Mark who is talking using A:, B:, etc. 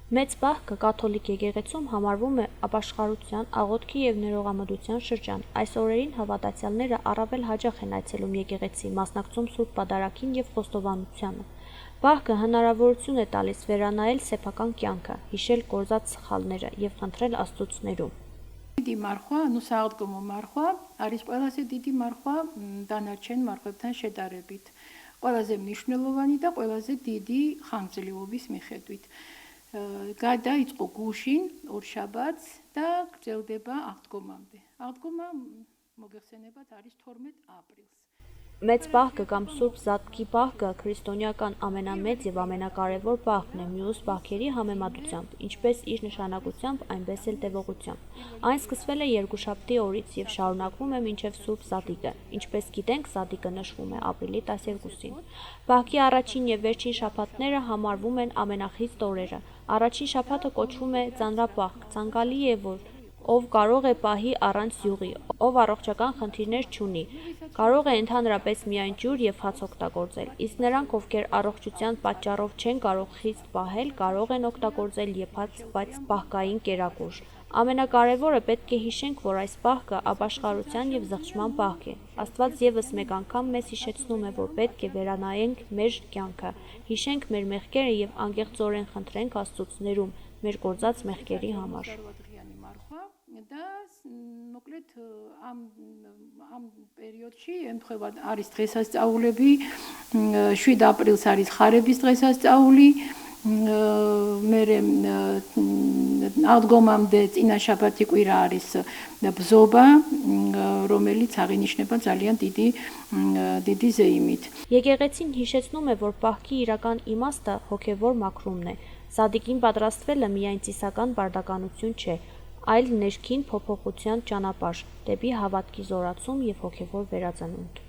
A: Մեծ Պահքը կաթոլիկ եկեղեցում համարվում է ապաշխարության, աղոթքի և ներողամտության շրջան։ Այս օրերին հավատացյալները առավել հաճախ են այցելում եկեղեցի, մասնակցում Սուրբ Պատարագին և խոստովանությանը։ Պահքը հնարավորություն է տալիս վերանայել սեփական կյանքը, հիշել կորզած սխալները և խնդրել Աստծուց ներում։
B: Դիդի մարխვა, նուսաղդկոմը մարխვა, արից պալասը դիդի մարխვა, դանաչեն մարխվեպտան շետարեպիտ։ Պալազե միշնելովանի դա պալազե դիդի խանգծելիովիս միխետույթ։ Գադա իծկո գուշին, օր շաբաց, դա կծելդեբա աղդկոմամդե։ Աղդկոմա մոգեղսենեբա արից թորմետ ապրիլս։
A: Մեծ Պահքը կամ Սուրբ Զատկի Պահքը քրիստոնեական ամենամեծ և ամենակարևոր պահքն է մյուս պահքերի համեմատությամբ, ինչպես իր նշանակությամբ, այնպես էլ տևողությամբ։ Այն սկսվել է երկուշաբթի օրից և շարունակվում է մինչև Սուրբ Զատիկը։ Ինչպես գիտենք, Զատիկը նշվում է ապրիլի 12-ին։ Պահքի առաջին և վերջին շաբաթները համարվում են ամենախիստ օրերը։ Առաջին շաբաթը կոչվում է ծանրապահք, ցանկալի է, որ ով կարող է պահի առանց յուղի, ով առողջական խնդիրներ չունի, կարող է ընդհանրապես միայն ջուր և հաց օգտագործել, իսկ նրանք, ովքեր առողջության պատճառով չեն կարող խիստ պահել, կարող են օգտագործել եփած, բայց պահքային կերակուր։ Ամենակարևորը պետք է հիշենք, որ այս պահքը ապաշխարության և զղջման պահք է։ Աստված ևս մեկ անգամ մեզ հիշեցնում է, որ պետք է վերանայենք մեր կյանքը, հիշենք մեր մեղքերը և անկեղծորեն խնդրենք Աստծուց ներում մեր կորձած մեղքերի համար։
B: Դա նոկլետ ամ պերիոդში ընթխեվად არის დღესაც წაულები 7 აპრილს არის ხარების დღესაც წაული მერე აღდგომამდე წინა შაბათი კვირა არის ბზობა რომელიც აღინიშნება ძალიან დიდი ზეიმით
A: Եկեղեցին հիշեցնում է, որ պահքի իրական իմաստը հոգևոր մաքրումն է։ Զատիկին պատրաստվելը միայն ծիսական բարդականություն չէ, այլ ներքին փոփոխության ճանապարհ, դեպի հավատքի զորացում և հոգևոր վերածնունդ։